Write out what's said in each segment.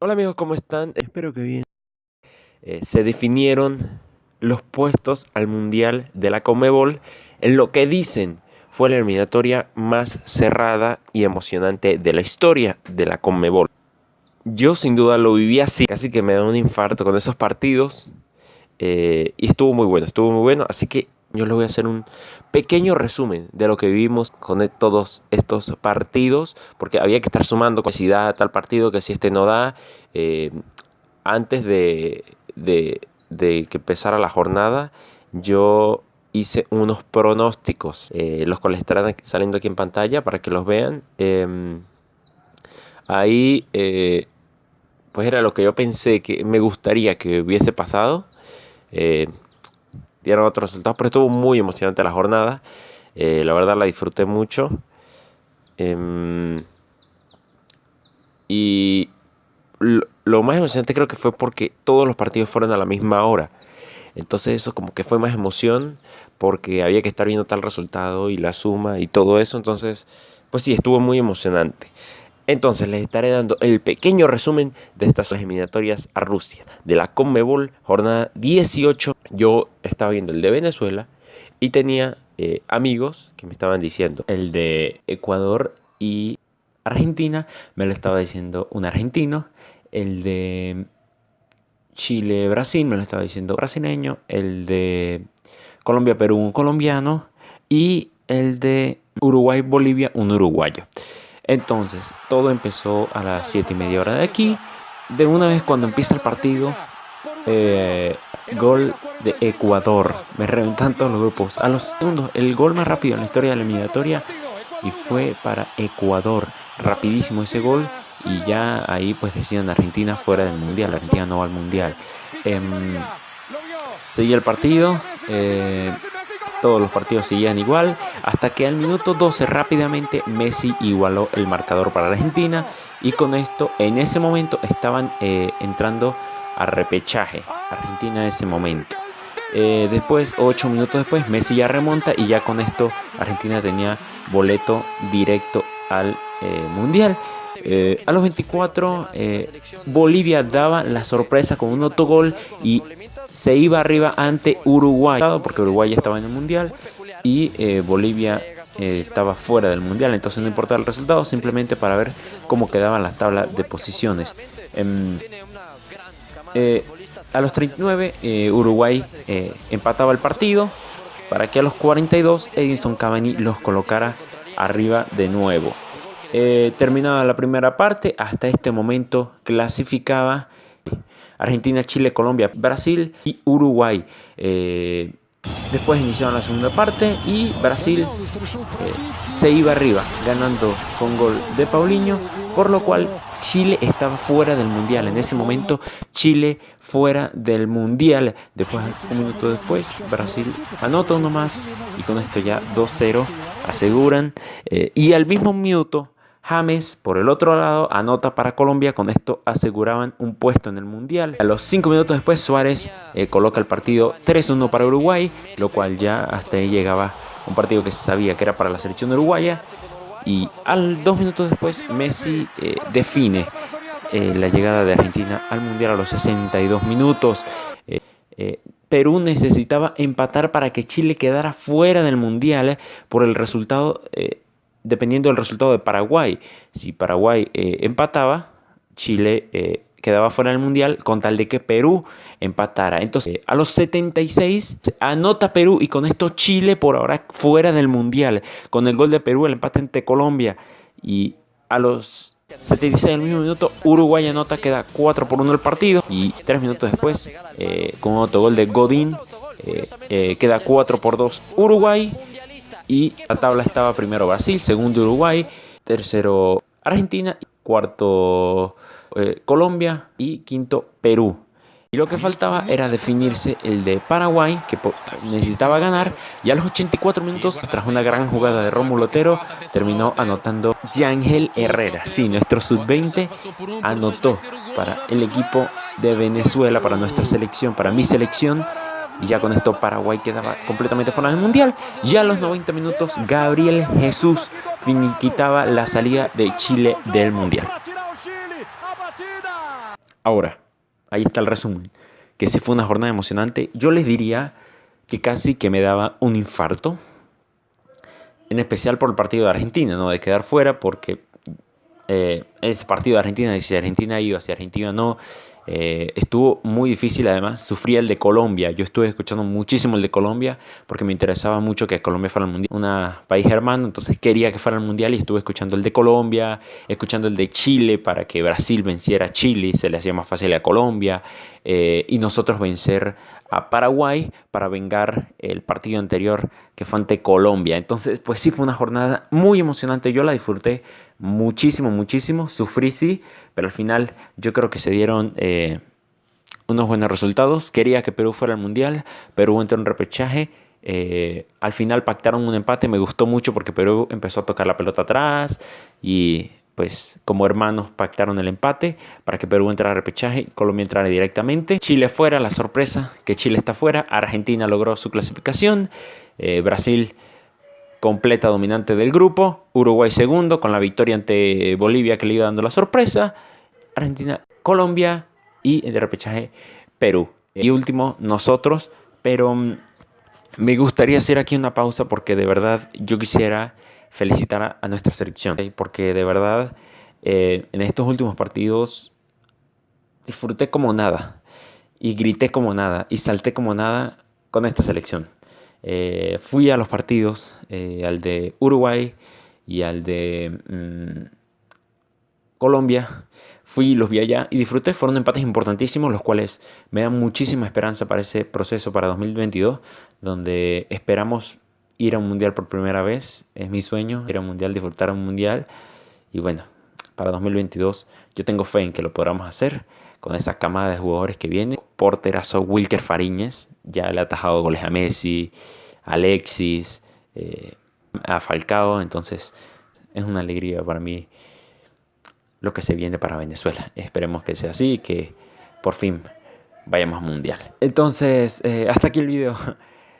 Hola amigos, ¿cómo están? Espero que bien. Se definieron los puestos al Mundial de la Conmebol en lo que dicen fue la eliminatoria más cerrada y emocionante de la historia de la Conmebol. Yo sin duda lo viví así, casi que me da un infarto con esos partidos y estuvo muy bueno, así que yo les voy a hacer un pequeño resumen de lo que vivimos con todos estos partidos, porque había que estar sumando que si da tal partido, que si este no da. eh, Antes de que empezara la jornada, yo hice unos pronósticos, los cuales estarán saliendo aquí en pantalla para que los vean. Ahí, pues era lo que yo pensé que me gustaría que hubiese pasado. Eh, Dieron otros resultados, pero estuvo muy emocionante la jornada. La verdad la disfruté mucho. Em, y lo más emocionante creo que fue porque todos los partidos fueron a la misma hora. Entonces eso como que fue más emoción porque había que estar viendo tal resultado y la suma y todo eso. Entonces, pues sí, estuvo muy emocionante. Entonces les estaré dando el pequeño resumen de estas eliminatorias a Rusia. De la Conmebol, jornada 18. Yo estaba viendo el de Venezuela y tenía amigos que me estaban diciendo el de Ecuador y Argentina. Me lo estaba diciendo un argentino. El de Chile-Brasil me lo estaba diciendo brasileño. El de Colombia-Perú un colombiano. Y el de Uruguay-Bolivia un uruguayo. Entonces, todo empezó a las 7:30 hora de aquí. De una vez cuando empieza el partido, gol de Ecuador. Me reventan todos los grupos. A los segundos, el gol más rápido en la historia de la eliminatoria. Y fue para Ecuador. Rapidísimo ese gol. Y ya ahí pues decían Argentina fuera del Mundial. Argentina no va al Mundial. Seguía el partido. Todos los partidos seguían igual, hasta que al minuto 12 rápidamente Messi igualó el marcador para Argentina y con esto en ese momento estaban entrando a repechaje Argentina en ese momento. Después, 8 minutos después, Messi ya remonta y ya con esto Argentina tenía boleto directo al Mundial. A los 24, Bolivia daba la sorpresa con un autogol y se iba arriba ante Uruguay, porque Uruguay ya estaba en el Mundial y Bolivia estaba fuera del Mundial, entonces no importaba el resultado, simplemente para ver cómo quedaban las tablas de posiciones. A los 39, Uruguay empataba el partido para que a los 42 Edinson Cavani los colocara arriba de nuevo. Terminada la primera parte, hasta este momento clasificaba Argentina, Chile, Colombia, Brasil y Uruguay. Después iniciaron la segunda parte y Brasil se iba arriba, ganando con gol de Paulinho, por lo cual Chile estaba fuera del Mundial. En ese momento, Chile fuera del Mundial. Después, un minuto después, Brasil anota uno más y con esto ya 2-0 aseguran. Y al mismo minuto, James, por el otro lado, anota para Colombia. Con esto aseguraban un puesto en el Mundial. A los 5 minutos después, Suárez coloca el partido 3-1 para Uruguay, lo cual ya hasta ahí llegaba un partido que se sabía que era para la selección uruguaya. Y al 2 minutos después, Messi define la llegada de Argentina al Mundial a los 62 minutos. Perú necesitaba empatar para que Chile quedara fuera del Mundial por el resultado, dependiendo del resultado de Paraguay. Si Paraguay empataba, Chile quedaba fuera del Mundial con tal de que Perú empatara. Entonces, a los 76 anota Perú y con esto Chile por ahora fuera del Mundial. Con el gol de Perú, el empate ante Colombia. Y a los 76 del mismo minuto, Uruguay anota, queda 4-1 el partido. Y 3 minutos después, con otro gol de Godín, queda 4-2 Uruguay. Y la tabla estaba primero Brasil, segundo Uruguay, tercero Argentina, cuarto Colombia y quinto Perú. Y lo que faltaba era definirse el de Paraguay, que necesitaba ganar. Y a los 84 minutos, tras una gran jugada de Rómulo Otero, terminó anotando Yangel Herrera. Sí, nuestro sub-20 anotó para el equipo de Venezuela, para nuestra selección, para mi selección. Y ya con esto Paraguay quedaba completamente fuera del Mundial. Ya a los 90 minutos Gabriel Jesús finiquitaba la salida de Chile del Mundial. Ahora, ahí está el resumen, que sí fue una jornada emocionante. Yo les diría que casi que me daba un infarto, en especial por el partido de Argentina, ¿no? De quedar fuera, porque ese partido de Argentina, si Argentina iba, si Argentina no, estuvo muy difícil. Además, sufría el de Colombia. Yo estuve escuchando muchísimo el de Colombia porque me interesaba mucho que Colombia fuera al mundial, un país hermano, entonces quería que fuera al mundial y estuve escuchando el de Colombia, escuchando el de Chile para que Brasil venciera a Chile, se le hacía más fácil a Colombia, y nosotros vencer a Paraguay para vengar el partido anterior que fue ante Colombia. Entonces, pues sí, fue una jornada muy emocionante. Yo la disfruté muchísimo, muchísimo. Sufrí, sí, pero al final yo creo que se dieron unos buenos resultados. Quería que Perú fuera al mundial. Perú entró en repechaje. Al final pactaron un empate. Me gustó mucho porque Perú empezó a tocar la pelota atrás y pues como hermanos pactaron el empate para que Perú entrara a repechaje y Colombia entrara directamente. Chile fuera, la sorpresa que Chile está fuera. Argentina logró su clasificación. Brasil completa dominante del grupo. Uruguay segundo con la victoria ante Bolivia que le iba dando la sorpresa. Argentina, Colombia y de repechaje Perú. Y último, nosotros. Pero me gustaría hacer aquí una pausa porque de verdad yo quisiera felicitar a nuestra selección. Porque de verdad en estos últimos partidos disfruté como nada. Y grité como nada. Y salté como nada con esta selección. Fui a los partidos, al de Uruguay y al de Colombia. Fui y los vi allá y disfruté. Fueron empates importantísimos, los cuales me dan muchísima esperanza para ese proceso para 2022, donde esperamos ir a un mundial por primera vez. Es mi sueño, ir a un mundial, disfrutar un mundial. Y bueno, para 2022 yo tengo fe en que lo podamos hacer con esa camada de jugadores que viene. Porterazo Wilker Fariñez, ya le ha atajado goles a Messi, a Alexis, a Falcao. Entonces es una alegría para mí lo que se viene para Venezuela. Esperemos que sea así y que por fin vayamos al mundial. Entonces, hasta aquí el video.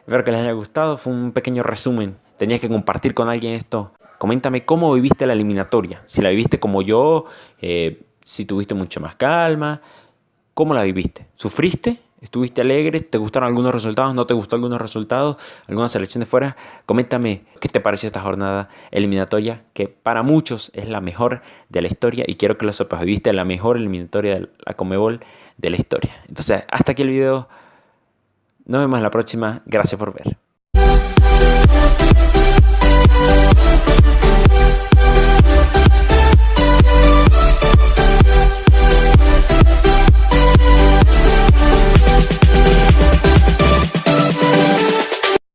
Espero que les haya gustado. Fue un pequeño resumen. Tenía que compartir con alguien esto. Coméntame cómo viviste la eliminatoria. Si la viviste como yo, si tuviste mucha más calma. ¿Cómo la viviste? ¿Sufriste? ¿Estuviste alegre? ¿Te gustaron algunos resultados? ¿No te gustó algunos resultados? ¿Alguna selección de fuera? Coméntame qué te pareció esta jornada eliminatoria, que para muchos es la mejor de la historia. Y quiero que lo sepas, viviste la mejor eliminatoria de la Conmebol de la historia. Entonces, hasta aquí el video. Nos vemos en la próxima. Gracias por ver.